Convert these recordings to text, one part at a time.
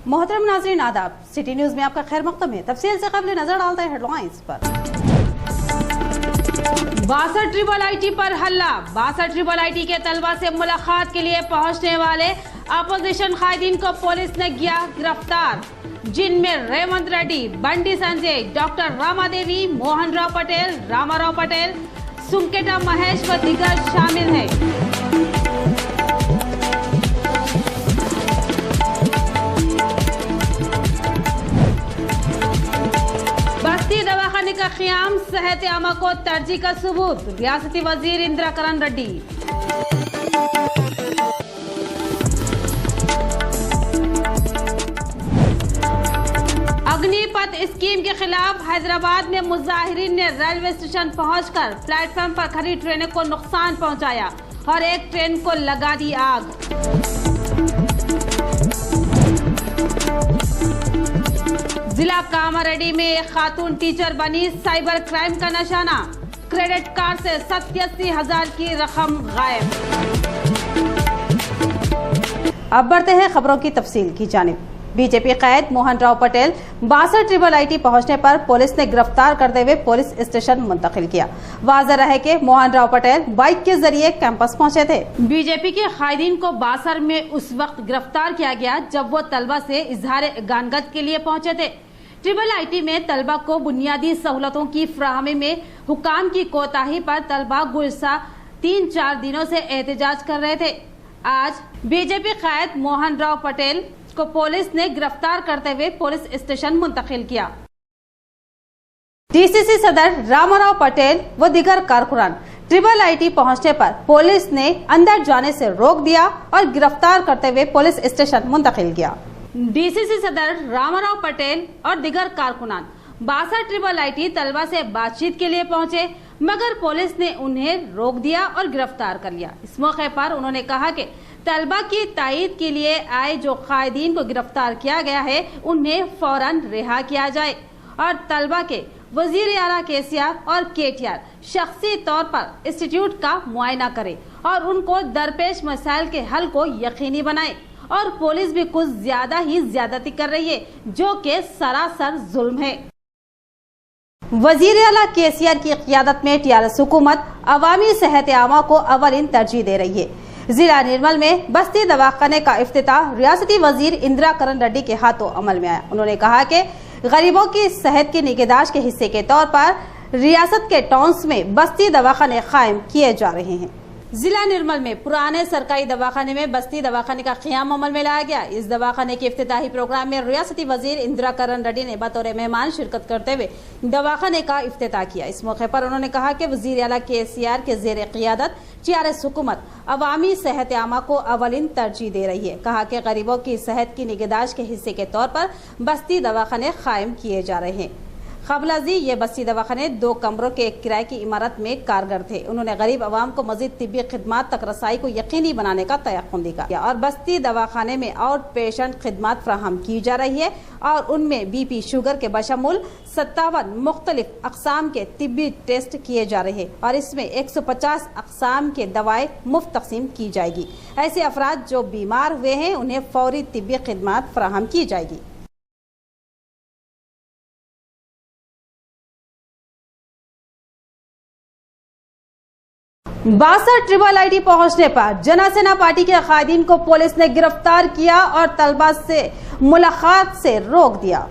मोहतरम नाज़रीन आदाब, सिटी न्यूज में आपका खैर मक़दम है। तफसील से कबल नजर डालते हैं हेडलाइंस पर। 62 IIT पर हल्ला। 62 IIT के तलबा से मुलाकात के लिए पहुंचने वाले अपोजिशन कायदीन को पुलिस ने किया गिरफ्तार, जिनमें रेवंत रेड्डी, बंडी संजय, डॉक्टर रामादेवी, मोहन राव पटेल, रामाराव पटेल, सुंकेटा महेश व दीगर शामिल हैं। बस्ती दवाखाने का क़याम सेहत आमा को तरजीह का सबूत, रियासती वजीर इंदिरा करण रेड्डी। अग्निपथ स्कीम के खिलाफ हैदराबाद में मुजाहिरीन ने रेलवे स्टेशन पहुंचकर प्लेटफॉर्म पर खड़ी ट्रेनों को नुकसान पहुंचाया और एक ट्रेन को लगा दी आग। जिला कामारेड्डी में एक खातून टीचर बनी साइबर क्राइम का निशाना, क्रेडिट कार्ड से 87,000 की रकम गायब। अब बढ़ते हैं खबरों की तफसील की जानिब। बीजेपी कैद मोहन राव पटेल 62 IIT पहुंचने पर पुलिस ने गिरफ्तार करते हुए पुलिस स्टेशन मुंतकिल किया। वाज़ेह रहे कि मोहन राव पटेल बाइक के जरिए कैंपस पहुंचे थे। बीजेपी के कायदीन को बासर में उस वक्त गिरफ्तार किया गया जब वो तलबा से इजहार गानगत के लिए पहुंचे थे। IIT में तलबा को बुनियादी सहूलतों की फ्राहमी में हुकाम की कोताही पर तलबा गुज़श्ता 3-4 दिनों से एहतजाज कर रहे थे। आज बीजेपी कैद मोहन राव पटेल को पुलिस ने गिरफ्तार करते हुए पुलिस स्टेशन मुंतकिल किया। DCC सदर रामाराव पटेल व दीगर कारकुनान IIT पहुंचने पर पुलिस ने अंदर जाने से रोक दिया और गिरफ्तार करते हुए पुलिस स्टेशन मुंतकिल किया। DCC सदर रामाराव पटेल और दीगर कारकुनान 62 IIT तलबा से बातचीत के लिए पहुंचे, मगर पुलिस ने उन्हें रोक दिया और गिरफ्तार कर लिया। इस मौके पर उन्होंने कहा कि तलबा की तायीद के लिए आए जो कायदीन को गिरफ्तार किया गया है उन्हें फौरन रिहा किया जाए और तलबा के वजीर आला KCR और KTR शख्सी तौर पर इंस्टीट्यूट का मुआयना करे और उनको दरपेश मसाइल के हल को यकीनी बनाए। और पुलिस भी कुछ ज्यादा ही ज्यादती कर रही है जो कि सरासर जुल्म है। वजीर आला KCR की क़ियादत में TRS हुकूमत अवामी सेहत आमा को अवलिन तरजीह दे रही है। जिला निर्मल में बस्ती दवाखाने का इफ्तिताह रियासती वजीर इंदिरा करण रेड्डी के हाथों अमल में आया। उन्होंने कहा कि गरीबों की सेहत की निगहदाश्त के हिस्से के तौर पर रियासत के टाउन्स में बस्ती दवाखाने कायम किए जा रहे हैं। जिला निर्मल में पुराने सरकारी दवाखाने में बस्ती दवाखाने का क़याम अमल में लाया गया। इस दवाखाने के इफ्तिताही प्रोग्राम में रियासती वजीर इंदिरा करण रेड्डी ने बतौर मेहमान शिरकत करते हुए दवाखाने का इफ्तिताह किया। इस मौके पर उन्होंने कहा कि वजीर आला KCR के ज़ेर क़ियादत TRS हुकूमत अवामी सेहत आमा को अवलिन तरजीह दे रही है। कहा कि गरीबों की सेहत की निगहदाश्त के हिस्से के तौर पर बस्ती दवाखाने कायम किए जा रहे हैं। क़बल ये बस्ती दवाखाने 2 कमरों के एक किराए की इमारत में कारगर थे। उन्होंने गरीब आवाम को मजीद तिब्बी खिदमात तक रसाई को यकीनी बनाने का तयक़ुन दिया और बस्ती दवाखाने में आउट पेशेंट खिदमात फ्राहम की जा रही है और उनमें BP शुगर के बशमूल 57 मुख्तलिफ अक़साम के तिब्बी टेस्ट किए जा रहे हैं और इसमें 150 अक़साम के दवाएं मुफ्त तकसीम की जाएगी। ऐसे अफराद जो बीमार हुए हैं उन्हें फौरी तिब्बी खिदमात फ्राहम की जाएगी। 62 IIT पहुंचने पर जनसेना पार्टी के कायदीन को पुलिस ने गिरफ्तार किया और तलबा से मुलाकात से रोक दिया।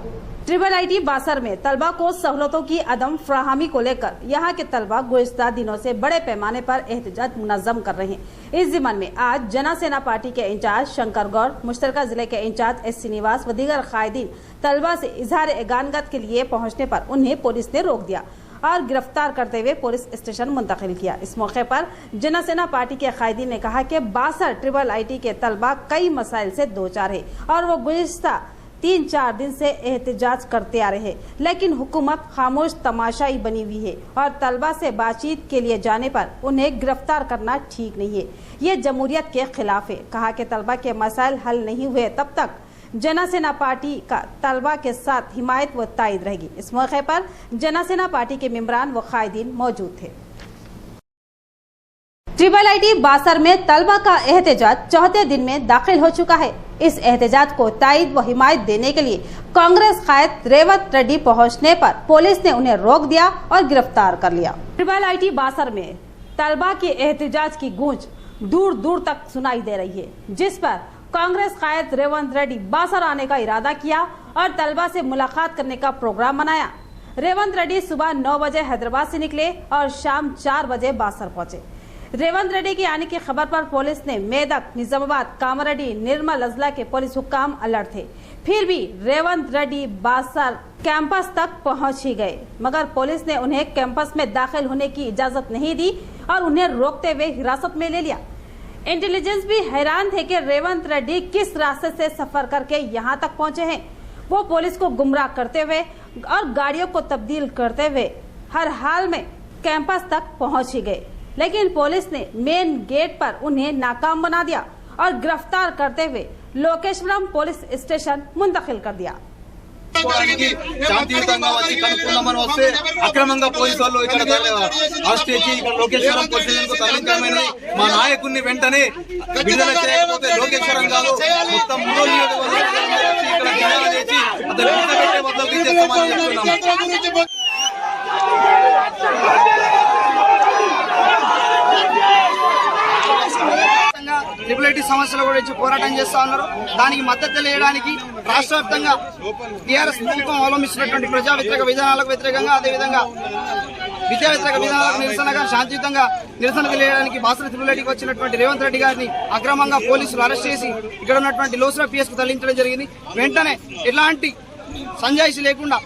IIT बासर में तलबा को सहूलतों की अदम फ्राहमी को लेकर यहाँ के तलबा गुज़श्ता दिनों से बड़े पैमाने पर एहतजाज मुनज़्ज़म कर रहे हैं। इस ज़िम्मन में आज जनसेना पार्टी के इंचार्ज शंकर गौड़, मुश्तरका जिले के इंचार्ज S श्रीनिवास व दीगर कायदीन तलबा से इजहार गानगत के लिए पहुँचने पर उन्हें पुलिस ने रोक दिया और गिरफ्तार करते हुए पुलिस स्टेशन मुंतकिल किया। इस मौके पर जनसेना पार्टी के कायदीन ने कहा कि 62 IIT के तलबा कई मसाइल से दो चार है और वो गुज़श्ता 3-4 दिन से एहतजाज करते आ रहे हैं, लेकिन हुकूमत खामोश तमाशाई बनी हुई है और तलबा से बातचीत के लिए जाने पर उन्हें गिरफ्तार करना ठीक नहीं है। ये जमहूरियत के खिलाफ है। कहा कि तलबा के मसाइल हल नहीं हुए तब तक जनसेना पार्टी का तलबा के साथ हिमायत व तायद रहेगी। इस मौके पर जनसेना पार्टी के मेंबरान व कायदीन मौजूद थे। ट्रिपल आईटी बासर में तलबा का एहतजाज चौथे दिन में दाखिल हो चुका है। इस एहतजाज को तायद व हिमायत देने के लिए कांग्रेस कायद रेवंत रेड्डी पहुंचने पर पुलिस ने उन्हें रोक दिया और गिरफ्तार कर लिया। ट्रिपल आईटी बासर में तलबा के एहतजाज की गूंज दूर दूर तक सुनाई दे रही है, जिस पर कांग्रेस कायद रेवंत रेड्डी बासर आने का इरादा किया और तलबा से मुलाकात करने का प्रोग्राम बनाया। रेवंत रेड्डी सुबह 9 बजे हैदराबाद से निकले और शाम 4 बजे बासर पहुंचे। रेवंत रेड्डी के आने की खबर पर पुलिस ने मेदक, निजामाबाद, कामारेड्डी, निर्मल अजला के पुलिस हुक्काम अलर्ट थे। फिर भी रेवंत रेड्डी बासर कैंपस तक पहुंच ही गए, मगर पुलिस ने उन्हें कैंपस में दाखिल होने की इजाजत नहीं दी और उन्हें रोकते हुए हिरासत में ले लिया। इंटेलिजेंस भी हैरान थे कि रेवंत रेड्डी किस रास्ते से सफर करके यहाँ तक पहुँचे हैं। वो पुलिस को गुमराह करते हुए और गाड़ियों को तब्दील करते हुए हर हाल में कैंपस तक पहुँच ही गए, लेकिन पुलिस ने मेन गेट पर उन्हें नाकाम बना दिया और गिरफ्तार करते हुए लोकेश्वरम पुलिस स्टेशन मुंतकिल कर दिया। శాంతియుతంగా వచ్చి కనుక్కుందామని వస్తే అక్రమంగా పోలీసు వాళ్ళు ఇక్కడ అరెస్ట్ చేసి ఇక్కడ లోకేశ్వరం పోలీస్ స్టేషన్ కు తరలించామని మా నాయకుడిని వెంటనే విడుదల చేయకపోతే లోకేశ్వరం కాదు మొత్తం ఇక్కడ ధర్నా చేసి అతను విడుదలపెట్టే వద్దకు చేస్తామని చెప్తున్నాము। ట్రిపుల్ ఐటీ సమస్యల గురించి పోరాటం చేస్తా ఉన్నారు। దానికి మద్దతు తెలియడానికి రాష్ట్ర వ్యాప్తంగా టీఆర్ఎస్ ప్రభుత్వం అవలంబిస్తున్నటువంటి ప్రజా వ్యతిరేక విధానాలకు వ్యతిరేకంగా, అదేవిధంగా విద్యా వ్యతిరేక విధానాలకు నిరసనగా శాంతియుతంగా నిరసన తెలియడానికి బాసర ట్రిపుల్ ఐటీకి వచ్చినటువంటి రేవంత్ రెడ్డి గారిని అక్రమంగా పోలీసులు అరెస్ట్ చేసి ఇక్కడ ఉన్నటువంటి లోసురా పిఎస్ కు తరలించడం జరిగింది। వెంటనే ఎలాంటి సంజాయిషి లేకుండా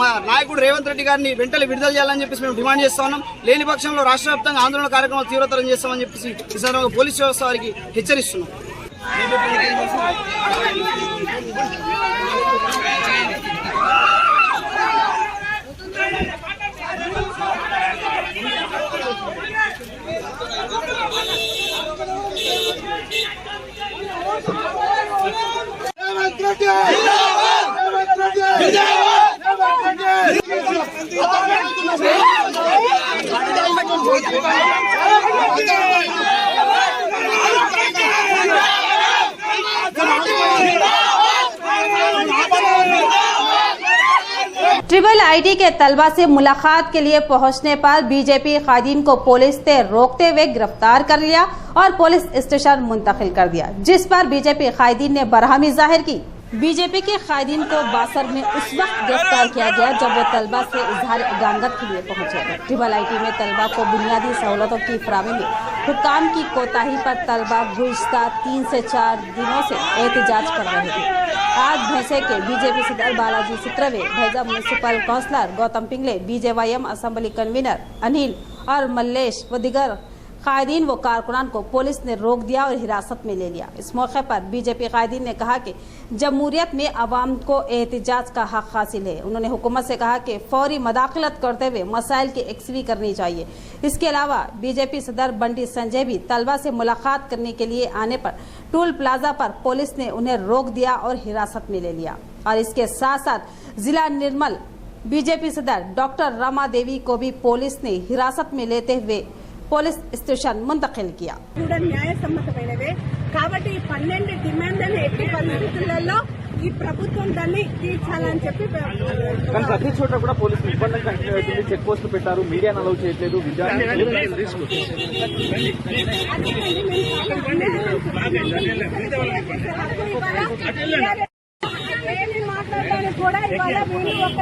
మా నాయకుడు రేవంత్ రెడ్డి గారిని వెంటనే విడుదల చేయాలని చెప్పేసి మేము డిమాండ్ చేస్తా ఉన్నాం। లేని పక్షంలో రాష్ట్ర వ్యాప్తంగా ఆందోళన కార్యక్రమాలు తీవ్రతరం చేస్తామని చెప్పేసి ఈ సందర్భంగా పోలీసు వ్యవస్థ వారికి హెచ్చరిస్తున్నాం। ट्रिपल आईटी के तलबा से मुलाकात के लिए पहुंचने पर बीजेपी कायदीन को पुलिस ने रोकते हुए गिरफ्तार कर लिया और पुलिस स्टेशन मुंतकिल कर दिया, जिस पर बीजेपी कायदीन ने बरहमी जाहिर की। बीजेपी के कायदीन को बासर में उस वक्त गिरफ्तार किया गया जब वो तलबा से इजहार इगामत के लिए पहुंचे थे। ट्रिपल आईटी में तलबा को बुनियादी सहूलतों की फराहमी में हुक्काम की कोताही पर तलबा गुज़िश्ता 3 से 4 दिनों से एहतजाज कर रहे थे। आज भैंसे के बीजेपी सदर बालाजी सित्रवे, भैजा municipal councillor Gautam Pingle, BJYM assembly convener Anil और मल्लेश व दिगर कायदीन व कारकुनान को पुलिस ने रोक दिया और हिरासत में ले लिया। इस मौके पर बीजेपी कायदीन ने कहा कि जमहूरियत में आवाम को एहतजाज का हक हासिल है। उन्होंने हुकूमत से कहा कि फौरी मदाखलत करते हुए मसाइल की यकसवी करनी चाहिए। इसके अलावा बीजेपी सदर बंटी संजय भी तलबा से मुलाकात करने के लिए आने पर टोल प्लाजा पर पुलिस ने उन्हें रोक दिया और हिरासत में ले लिया। और इसके साथ साथ जिला निर्मल बीजेपी सदर डॉक्टर रमा देवी को भी पुलिस ने हिरासत में लेते हुए పోలీస్ స్టేషన్ ముంతకిల్ కియా। న్యాయసమ్మతమైనవే కాబట్టి 12 డిమాండ్లను ఎట్టి పరిస్థితులలో ఈ ప్రభుత్వం దాన్ని తీర్చాలని చెప్పి ప్రతి చోట కూడా పోలీసులు ఇబ్బంది కంటిన్యూ అవుతుంది। చెక్ పోస్టులు పెట్టారు, మీడియాను అలౌ చేయట్లేదు, మాట్లాడడానికి కూడా ఇవాళ వీళ్ళు ఒక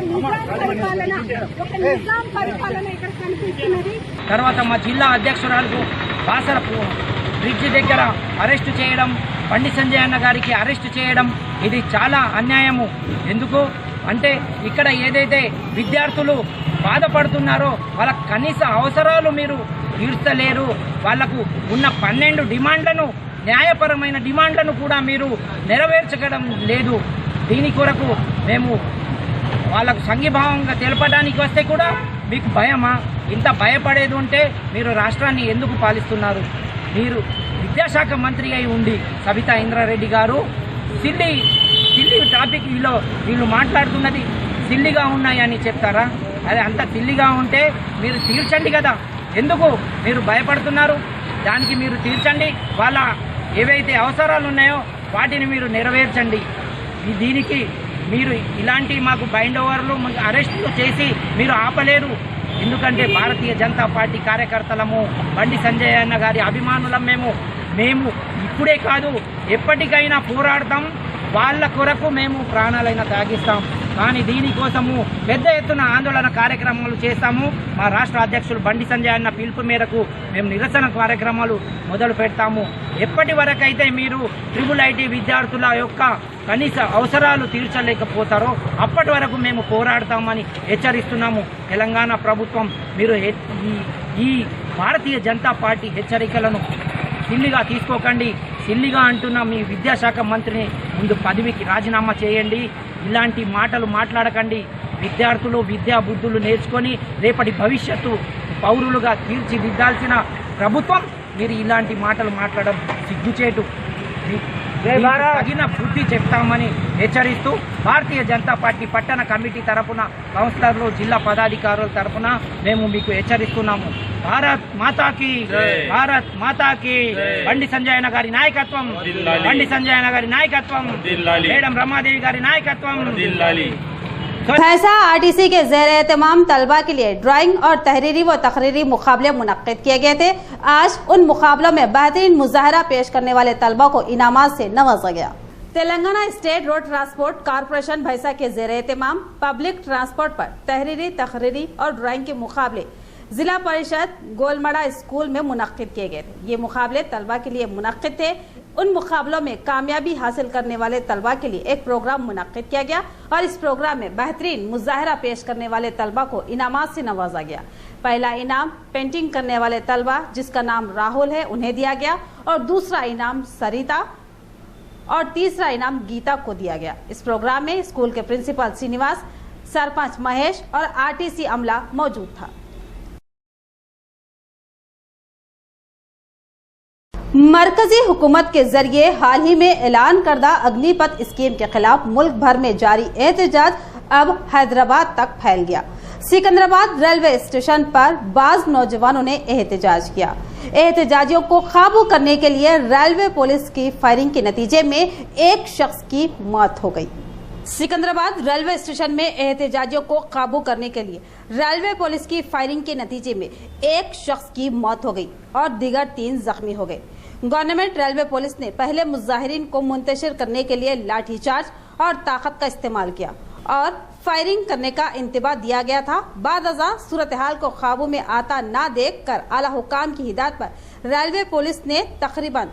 నిజాం పరిపాలన ఇక్కడ కనిపిస్తున్నది। తర్వాత మా జిల్లా అధ్యక్షురాలకు బాసర బ్రిడ్జి దగ్గర అరెస్టు చేయడం, బండి సంజయ్ అన్న గారికి అరెస్టు చేయడం ఇది చాలా అన్యాయము। ఎందుకు అంటే ఇక్కడ ఏదైతే విద్యార్థులు బాధపడుతున్నారో వాళ్ళ కనీస అవసరాలు మీరు తీర్చలేరు। వాళ్లకు ఉన్న 12 డిమాండ్లను, న్యాయపరమైన డిమాండ్లను కూడా మీరు నెరవేర్చడం లేదు। దీని కొరకు మేము వాళ్ళకు సంఘీభావంగా తెలపడానికి వస్తే కూడా మీకు భయమా? ఇంత భయపడేది ఉంటే మీరు రాష్ట్రాన్ని ఎందుకు పాలిస్తున్నారు? మీరు విద్యాశాఖ మంత్రి అయి ఉండి సబితా ఇంద్రారెడ్డి గారు సిల్లి టాపిక్ వీళ్ళు మాట్లాడుతున్నది సిల్లిగా ఉన్నాయని చెప్తారా? అది అంత సిల్లిగా ఉంటే మీరు తీర్చండి కదా, ఎందుకు మీరు భయపడుతున్నారు? దానికి మీరు తీర్చండి, వాళ్ళ ఏవైతే అవసరాలు ఉన్నాయో వాటిని మీరు నెరవేర్చండి. దీనికి మీరు ఇలాంటి మాకు బైండ్ ఓవర్లు అరెస్టులు చేసి మీరు ఆపలేరు. ఎందుకంటే భారతీయ జనతా పార్టీ కార్యకర్తలము, బండి సంజయ్ అన్న గారి అభిమానులం మేము ఇప్పుడే కాదు ఎప్పటికైనా పోరాడతాం. వాళ్ళ కొరకు మేము ప్రాణాలైనా త్యాగిస్తాం. కానీ దీనికోసము పెద్ద ఎత్తున ఆందోళన కార్యక్రమాలు చేస్తాము. మా రాష్ట్ర అధ్యక్షులు బండి సంజయ్ అన్న పిలుపు మేరకు మేము నిరసన కార్యక్రమాలు మొదలు పెడతాము. ఎప్పటి వరకైతే మీరు IIIT విద్యార్థుల యొక్క కనీస అవసరాలు తీర్చలేకపోతారో అప్పటి వరకు మేము పోరాడతామని హెచ్చరిస్తున్నాము. తెలంగాణ ప్రభుత్వం మీరు ఈ భారతీయ జనతా పార్టీ హెచ్చరికలను సిల్లిగా తీసుకోకండి. సిల్లిగా అంటున్న మీ విద్యాశాఖ మంత్రిని ముందు పదవికి రాజీనామా చేయండి. ఇలాంటి మాటలు మాట్లాడకండి. విద్యార్థులు విద్యా బుద్ధులు నేర్చుకొని రేపటి భవిష్యత్తు పౌరులుగా తీర్చిదిద్దాల్సిన ప్రభుత్వం మీరు ఇలాంటి మాటలు మాట్లాడడం సిగ్గుచేటు. తగిన బుద్ధి చెప్తామని హెచ్చరిస్తూ భారతీయ జనతా పార్టీ పట్టణ కమిటీ తరపున, కౌన్సిలర్లు, జిల్లా పదాధికారుల తరపున మేము మీకు హెచ్చరిస్తున్నాము. భారత్ మాతాకి, భారత్ మాతాకి. బండి సంజయ్ అన్న గారి నాయకత్వం, బండి సంజయ్ అన్న గారి నాయకత్వం, మేడం రమాదేవి గారి నాయకత్వం. भैंसा RTC के ज़ेर एहतमाम तलबा के लिए ड्राइंग और तहरीरी व तकरीरी मुकाबले मुनक्किद किए गए थे। आज उन मुकाबलों में बेहतरीन मुजाहरा पेश करने वाले तलबा को इनामात से नवाजा गया। Telangana state road transport corporation भैंसा के ज़ेर एहतमाम पब्लिक ट्रांसपोर्ट पर तहरीरी, तकरीरी और ड्राइंग के मुकाबले जिला परिषद गोलमड़ा स्कूल में मुनक्किद किए गए थे। ये मुकाबले तलबा के लिए मुनक्किद थे। उन मुकाबलों में कामयाबी हासिल करने वाले तलबा के लिए एक प्रोग्राम मुनक्किद किया गया और इस प्रोग्राम में बेहतरीन मुजाहरा पेश करने वाले तलबा को इनामात से नवाजा गया। पहला इनाम पेंटिंग करने वाले तलबा जिसका नाम राहुल है उन्हें दिया गया और दूसरा इनाम सरिता और तीसरा इनाम गीता को दिया गया। इस प्रोग्राम में स्कूल के प्रिंसिपल श्रीनिवास, सरपंच महेश और RTC अमला मौजूद था। मरकजी हुकूमत के जरिए हाल ही में ऐलान करदा अग्निपथ स्कीम के खिलाफ मुल्क भर में जारी एहतजाज अब हैदराबाद तक फैल गया। सिकंदराबाद रेलवे स्टेशन पर बाज नौजवानों ने एहतजाज किया। एहतजाजियों को काबू करने के लिए रेलवे पुलिस की फायरिंग के नतीजे में एक शख्स की मौत हो गई। सिकंदराबाद रेलवे स्टेशन में एहतजाजियों को काबू करने के लिए रेलवे पुलिस की फायरिंग के नतीजे में एक शख्स की मौत हो गई और दीगर 3 जख्मी हो गए। गवर्नमेंट रेलवे पुलिस ने पहले मुजाहिरीन को मुंतशिर करने के लिए लाठीचार्ज और ताकत का इस्तेमाल किया और फायरिंग करने का इंतबा दिया गया था। बाद अज़ा सूरत हाल को काबू में आता ना देखकर आला हुकाम की हिदायत पर रेलवे पुलिस ने तकरीबन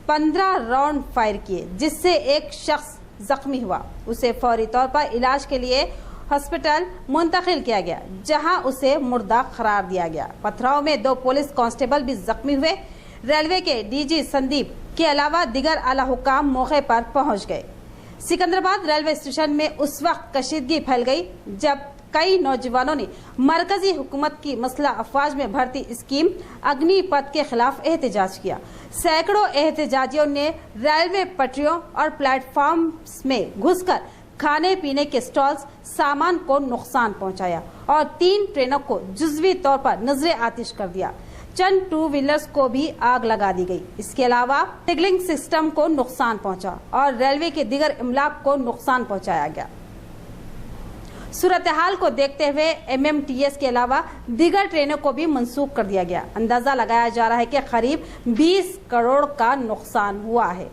15 राउंड फायर किए जिससे एक शख्स जख्मी हुआ। उसे फौरी तौर पर इलाज के लिए हॉस्पिटल मुंतकिल किया गया जहां उसे मुर्दा करार दिया गया। पथराव में 2 पुलिस कांस्टेबल भी जख्मी हुए। रेलवे के DG संदीप के अलावा दिगर आला हुकाम मौके पर पहुंच गए। सिकंदराबाद रेलवे स्टेशन में उस वक्त कशीदगी फैल गई जब कई नौजवानों ने मरकजी हुकूमत की मसला अफवाज में भर्ती स्कीम अग्निपथ के खिलाफ एहतजाज किया। सैकड़ों एहतजाजियों ने रेलवे पटरियों और प्लेटफॉर्म में घुसकर खाने पीने के स्टॉल्स सामान को नुकसान पहुंचाया और 3 ट्रेनों को जुज़वी तौर पर नजरे आतिश कर दिया। चंद 2 व्हीलर्स को भी आग लगा दी गई। इसके अलावा सिग्नलिंग सिस्टम को नुकसान पहुंचा और रेलवे के दिगर इमलाक को नुकसान पहुंचाया गया। सूरत हाल को देखते हुए MMTS के अलावा दिगर ट्रेनों को भी मंसूख कर दिया गया। अंदाजा लगाया जा रहा है कि करीब 20 करोड़ का नुकसान हुआ है।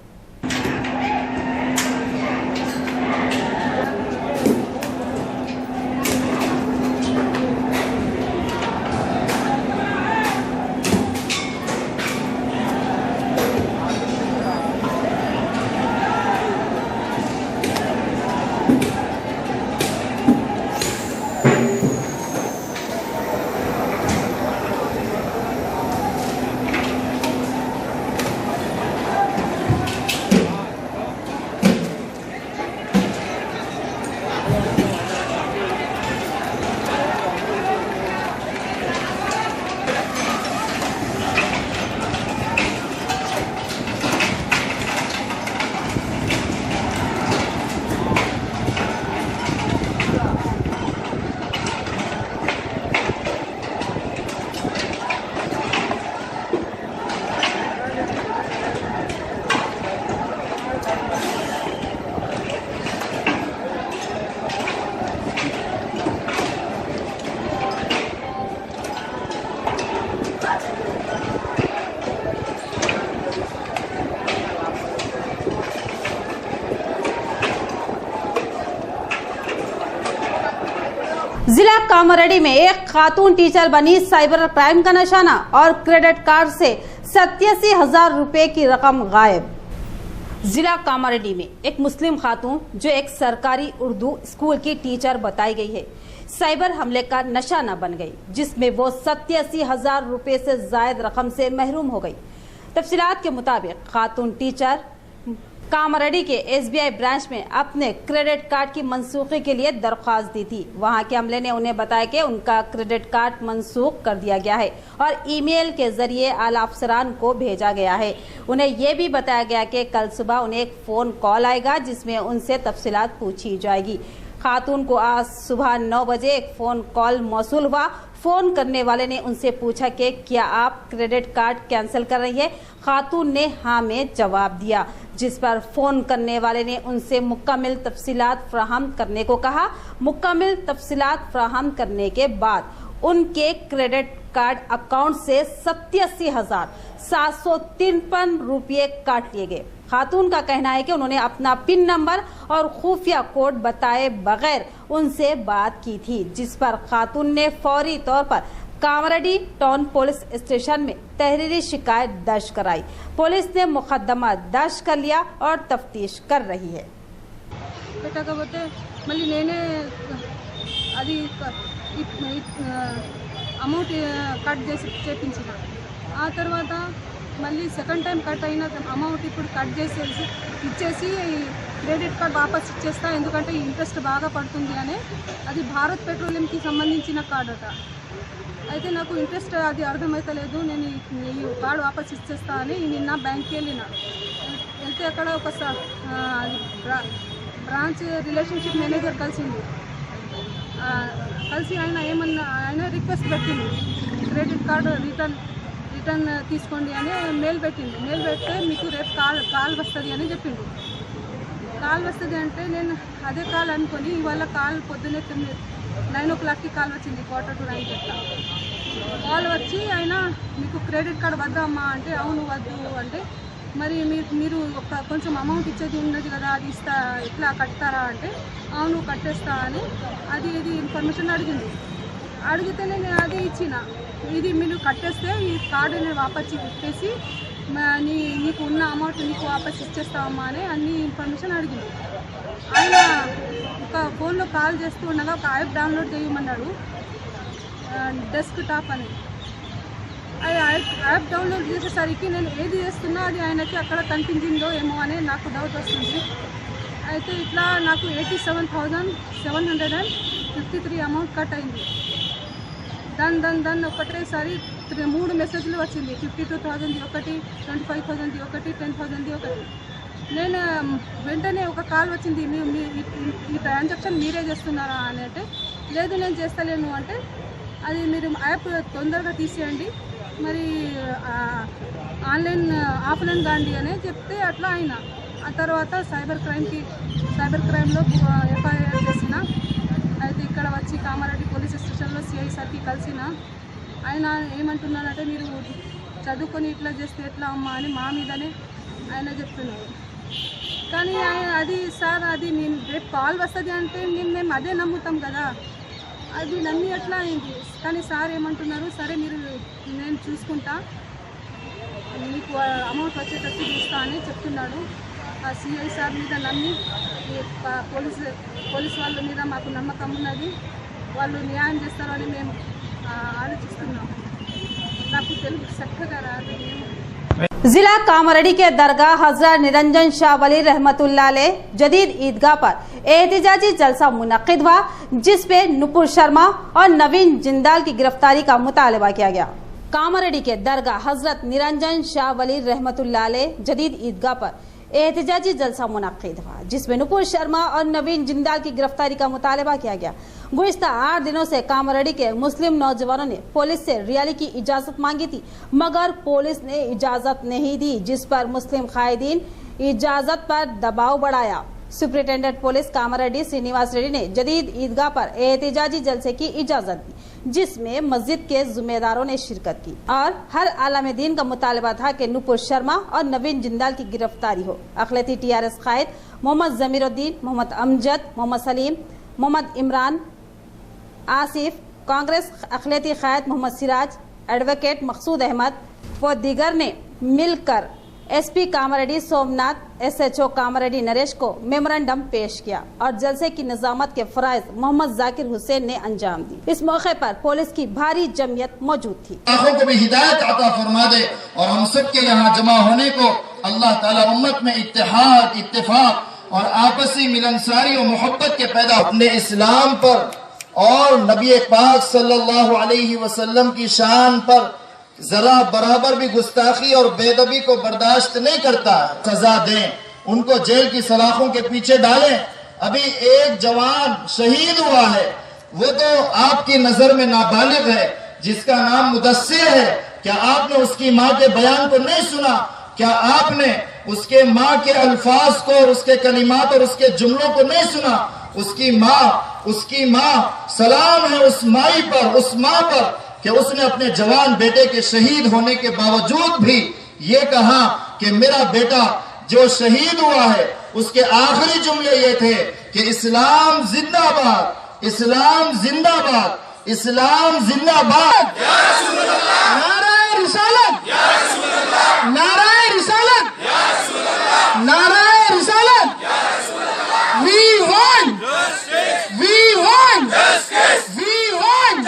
जिला कामारेड्डी में एक खातून टीचर बनी साइबर क्राइम का निशाना और क्रेडिट कार्ड से 87,000 रुपए की रकम गायब। जिला कामारेड्डी में एक मुस्लिम खातून जो एक सरकारी उर्दू स्कूल की टीचर बताई गई है, साइबर हमले का निशाना बन गई, जिसमें वो 87,000 रुपए से जायद रकम से महरूम हो गई। तफसीलात के मुताबिक खातून टीचर कामारेड्डी के SBI ब्रांच में अपने क्रेडिट कार्ड की मनसूखी के लिए दरख्वास्त दी थी। वहां के अमले ने उन्हें बताया कि उनका क्रेडिट कार्ड मनसूख कर दिया गया है और ईमेल के जरिए आला अफसरान को भेजा गया है। उन्हें यह भी बताया गया कि कल सुबह उन्हें एक फोन कॉल आएगा जिसमें उनसे तफसीलात पूछी जाएगी। खातून को आज सुबह 9 बजे एक फोन कॉल मौसूल हुआ। फोन करने वाले ने उनसे पूछा कि क्या आप क्रेडिट कार्ड कैंसिल कर रही है। खातून ने हाँ में जवाब दिया, जिस पर फोन करने वाले ने उनसे मुकम्मल तफसीलात फ्राहम करने को कहा। मुकम्मल तफसीलात फ्राहम करने के बाद उनके क्रेडिट कार्ड अकाउंट से 87,753 रुपये काट लिए गए। खातून का कहना है कि उन्होंने अपना पिन नंबर और खुफिया कोड बताए बगैर उनसे बात की थी, जिस पर खातून ने फौरी तौर पर कामारेड्डी टाउन पुलिस स्टेशन में तहरीरी शिकायत दर्ज कराई। पुलिस ने मुकदमा दर्ज कर लिया और तफ्तीश कर रही है। పెట్టకపోతే మళ్ళీ నేనే అది అమౌంట్ కట్ చేసి చేపించిన ఆ తర్వాత మళ్ళీ సెకండ్ టైం కట్ అయిన అమౌంట్ ఇప్పుడు కట్ చేసేసి ఇచ్చేసి క్రెడిట్ కార్డ్ వాపస్ ఇచ్చేస్తా, ఎందుకంటే ఇంట్రెస్ట్ బాగా పడుతుంది అని. అది భారత్ పెట్రోలియంకి సంబంధించిన కార్డ్ అట. అయితే నాకు ఇంట్రెస్ట్ అది అర్థమవుతలేదు, నేను ఈ కార్డు వాపస్ ఇచ్చేస్తా అని నిన్న బ్యాంక్కి వెళ్తే అక్కడ ఒక బ్రాంచ్ రిలేషన్షిప్ మేనేజర్ కలిసింది. కలిసి ఆయన రిక్వెస్ట్ పెట్టింది, క్రెడిట్ కార్డు రిటర్న్ తీసుకోండి అని మెయిల్ పెట్టింది. మెయిల్ పెడితే మీకు రేపు కాల్ వస్తుంది అని చెప్పిండు. కాల్ వస్తుంది అంటే నేను అదే కాల్ అనుకొని ఇవాళ కాల్ పొద్దున్నే 9 o'clockకి కాల్ వచ్చింది, 8:45 అట్లా కాల్ వచ్చి ఆయన మీకు క్రెడిట్ కార్డ్ వద్దా అమ్మా అంటే అవును వద్దు అంటే మరి మీరు కొంచెం అమౌంట్ ఇచ్చేది ఉన్నది కదా, అది ఇస్తా ఎట్లా కట్టారా అంటే అవును కట్టేస్తా అని ఇది ఇన్ఫర్మేషన్ అడిగింది. అడిగితే నేను అదే ఇచ్చిన, ఇది మీరు కట్టేస్తే ఈ కార్డు నేను వాపస్ ఇచ్చేసి నీకు ఉన్న అమౌంట్ నీకు వాపస్ ఇచ్చేస్తామమ్మా అని అన్ని ఇన్ఫర్మేషన్ అడిగింది. ఆయన ఒక ఫోన్లో కాల్ చేస్తూ ఉండగా ఒక యాప్ డౌన్లోడ్ చేయమన్నాడు, డెస్క్ టాప్ అని. అది యాప్ డౌన్లోడ్ చేసేసరికి నేను ఏది చేస్తున్నా అది ఆయనకి అక్కడ కనిపించిందో ఏమో అని నాకు డౌట్ వస్తుంది. అయితే ఇట్లా నాకు 87,753 అమౌంట్ కట్ అయింది. దాన్ని ఒకటేసారి 3 మెసేజ్లు వచ్చింది, 52,000 ఒకటి, 25,000 ఒకటి, 10,000 ఒకటి. నేను వెంటనే ఒక కాల్ వచ్చింది, ఈ ట్రాన్సాక్షన్ మీరే చేస్తున్నారా అని అంటే లేదు నేను చేస్తలేను అంటే అది మీరు యాప్ తొందరగా తీసేయండి, మరి ఆఫ్లైన్ కాండి అని చెప్తే అట్లా అయినా. ఆ తర్వాత సైబర్ క్రైమ్లో FIR చేసిన. అయితే ఇక్కడ వచ్చి కామారెడ్డి పోలీస్ స్టేషన్లో CI సార్కి కలిసిన. ఆయన ఏమంటున్నారంటే మీరు చదువుకొని ఇట్లా చేస్తే ఎట్లా అమ్మా అని మా మీదనే ఆయన చెప్తున్నారు. కానీ అది సార్ అది నేను రేపు కాల్ వస్తుంది అంటే మేము అదే నమ్ముతాం కదా, అది నమ్మి ఎట్లా అయింది. కానీ సార్ ఏమంటున్నారు, సరే మీరు నేను చూసుకుంటా మీకు అమౌంట్ వచ్చేటట్టు చూస్తా అని చెప్తున్నాడు. ఆ CI సార్ మీద నమ్మి పోలీస్ వాళ్ళ మీద మాకు నమ్మకం ఉన్నది, వాళ్ళు న్యాయం చేస్తారు అని మేము ఆలోచిస్తున్నాం. నాకు తెలుగు చక్కగా రాదు. जिला कामारेड्डी के दरगाह हजरत निरंजन शाह वली रहमतुल्लाह अलैह जदीद ईदगाह पर एहतिजाजी जलसा मुनक्किद हुआ, जिसपे नुपुर शर्मा और नवीन जिंदाल की गिरफ्तारी का मुतालबा किया गया। कामारेड्डी के दरगाह हजरत निरंजन शाह वली रहमतुल्लाह अलैह जदीद ईदगाह पर एहतिजाजी जलसा मुनक्किद हुआ, जिसमें नुपुर शर्मा और नवीन जिंदाल की गिरफ्तारी का मुतालबा किया गया। गुज़िश्ता 8 दिनों से कामारेड्डी के मुस्लिम नौजवानों ने पुलिस से रैली की इजाजत मांगी थी, मगर पुलिस ने इजाजत नहीं दी, जिस पर मुस्लिम कायदीन इजाजत पर दबाव बढ़ाया। सुप्रिंटेंडेंट पुलिस कामारेड्डी श्रीनिवास रेड्डी ने जदीद ईदगाह पर एहतिजाजी जलसे की इजाजत दी, जिसमें मस्जिद के जिम्मेदारों ने शिरकत की और हर आलम दीन का मुतालबा था कि नुपुर शर्मा और नवीन जिंदाल की गिरफ्तारी हो। अखिलती TRS कायद मोहम्मद जमीरुद्दीन, मोहम्मद अमजद, मोहम्मद सलीम, मोहम्मद इमरान, आसिफ, कांग्रेस अखिलती क़ायद मोहम्मद सिराज, एडवोकेट मकसूद अहमद व दीगर ने मिलकर एसपी कामारेड्डी सोमनाथ, SHO कामारेड्डी नरेश को मेमोरेंडम पेश किया और जलसे की निजामत के फराइज मोहम्मद जाकिर हुसैन ने अंजाम दी। इस मौके पर पुलिस की भारी जमयत मौजूद थी। आँखों को भी हिदायत अता फरमा दे और हम सब के यहाँ जमा होने को अल्लाह ताला उम्मत में इत्तेहाद, इत्तेफाक और आपसी मिलनसारी और मोहब्बत के पैदा अपने इस्लाम पर और नबी पाक सल्लल्लाहु अलैहि वसल्लम की शान पर जरा बराबर भी गुस्ताखी और बेदबी को बर्दाश्त नहीं करता। सजा दें, उनको जेल की सलाखों के पीछे डालें। अभी एक जवान शहीद हुआ है, वो तो आपकी नजर में नाबालिग है, जिसका नाम मुदस्सिर है। क्या आपने उसकी माँ के बयान को नहीं सुना? क्या आपने उसके माँ के अल्फाज को और उसके कलिमात और उसके जुमलों को नहीं सुना? उसकी माँ सलाम है उस माई पर, उस माँ पर कि उसने अपने जवान बेटे के शहीद होने के बावजूद भी ये कहा कि मेरा बेटा जो शहीद हुआ है उसके आखिरी जुमले ये थे कि इस्लाम जिंदाबाद, इस्लाम जिंदाबाद, इस्लाम जिंदाबाद। नाराए रिसालत, नाराए रिसालत, नाराए रिसालत। We want, we want, we want,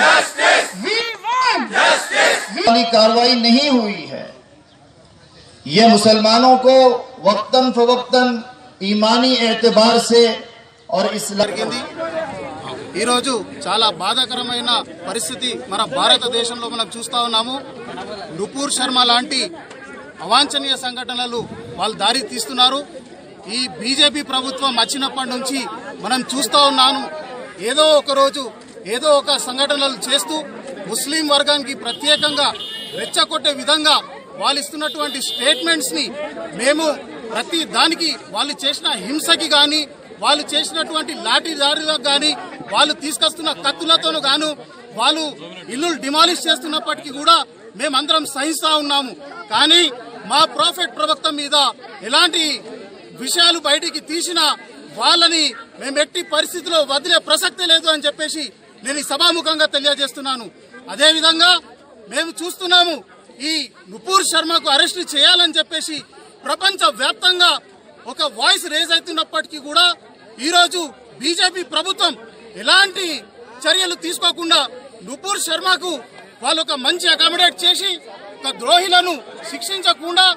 we want। वाली कार्रवाई नहीं हुई है। ये मुसलमानों को वक्तन फवक्तन ईमानी एतबार से और इस्लाम ఈరోజు చాలా బాధాకరమైన పరిస్థితి మన భారతదేశంలో మనం చూస్తా ఉన్నాము. నుపూర్ శర్మ లాంటి అవాంఛనీయ సంఘటనలు వాళ్ళు దారి తీస్తున్నారు. ఈ బీజేపీ ప్రభుత్వం వచ్చినప్పటి నుంచి మనం చూస్తా ఉన్నాము, ఏదో ఒక రోజు ఏదో ఒక సంఘటనలు చేస్తూ ముస్లిం వర్గానికి ప్రత్యేకంగా రెచ్చగొట్టే విధంగా వాళ్ళు ఇస్తున్నటువంటి స్టేట్మెంట్స్ ని మేము ప్రతి దానికి వాళ్ళు చేసిన హింసకి గాని, వాళ్ళు చేసినటువంటి లాఠీదారులకు గాని, వాళ్ళు తీసుకొస్తున్న కత్తులతోనూ గాను, వాళ్ళు ఇల్లు డిమాలిష్ చేస్తున్నప్పటికీ కూడా మేమందరం సహిస్తా ఉన్నాము. కానీ మా ప్రాఫెట్ ప్రవక్త మీద ఎలాంటి విషయాలు బయటికి తీసినా వాళ్ళని మేము ఎట్టి పరిస్థితిలో వదిలే ప్రసక్తే లేదు అని చెప్పేసి నేను ఈ సభాముఖంగా తెలియజేస్తున్నాను. అదేవిధంగా మేము చూస్తున్నాము, ఈ నుపూర్ శర్మకు అరెస్ట్ చేయాలని చెప్పేసి ప్రపంచ వ్యాప్తంగా ఒక వాయిస్ రేజ్ అవుతున్నప్పటికీ కూడా ఈరోజు బీజేపీ ప్రభుత్వం ఎలాంటి చర్యలు తీసుకోకుండా నుపూర్ శర్మకు వాళ్ళు ఒక మంచి అకామిడేట్ చేసి ఒక ద్రోహులను శిక్షించకుండా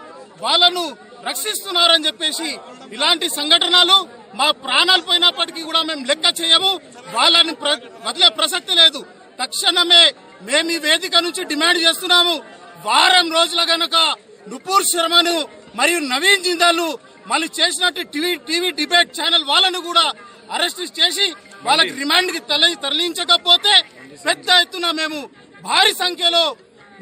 వాళ్ళను రక్షిస్తున్నారని చెప్పేసి ఇలాంటి సంఘటనలు మా ప్రాణాలు పోయినప్పటికీ కూడా మేము లెక్క చేయము, వాళ్ళని వదిలే ప్రసక్తి లేదు. తక్షణమే మేము ఈ వేదిక నుంచి డిమాండ్ చేస్తున్నాము, వారం రోజుల గనక నుపూర్ శర్మను మరియు నవీన్ జిందాల్ మళ్ళీ చేసినట్టు టీవీ డిబేట్ ఛానల్ వాళ్ళను కూడా అరెస్ట్ చేసి వాళ్ళకి రిమాండ్ కి తరలించకపోతే పెద్ద ఎత్తున మేము భారీ సంఖ్యలో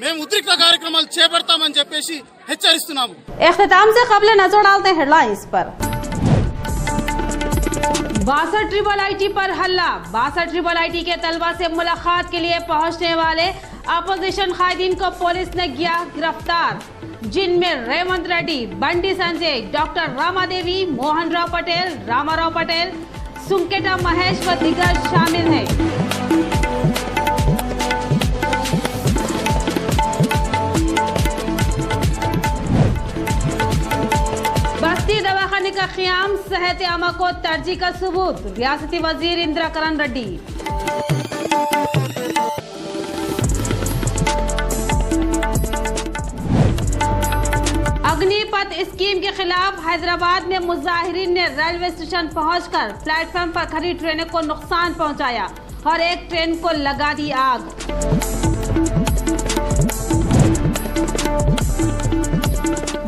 మేము ఉద్రిక్త కార్యక్రమాలు చేపడతామని చెప్పేసి హెచ్చరిస్తున్నాము. इख्तिताम से कबल नजर डालते हैं हेडलाइंस पर। 62 IIT पर हल्ला। 62 IIT के तलबा से मुलाकात के लिए पहुंचने वाले अपोजिशन कायदीन को पुलिस ने किया गिरफ्तार, जिनमें रेवंत रेड्डी, बंडी संजय, डॉक्टर रामा देवी, मोहन राव पटेल, रामाराव पटेल, सुंकेटा महेश व दीगर शामिल हैं। बस्ती दवाखाने का क़याम सेहत आमा को तरजीह का सबूत। रियासती वजीर इंदिरा करण रेड्डी। अग्निपथ स्कीम के खिलाफ हैदराबाद में मुजाहिरीन ने रेलवे स्टेशन पहुंचकर प्लेटफॉर्म पर खड़ी ट्रेनों को नुकसान पहुंचाया और एक ट्रेन को लगा दी आग।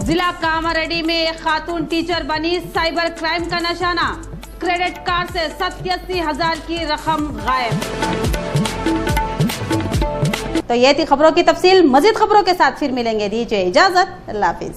जिला कामारेड्डी में एक खातून टीचर बनी साइबर क्राइम का निशाना। क्रेडिट कार्ड से 87,000 की रकम गायब। तो ये थी खबरों की तफसील। मजीद खबरों के साथ फिर मिलेंगे। दीजिए इजाजत, अल्लाह हाफिज।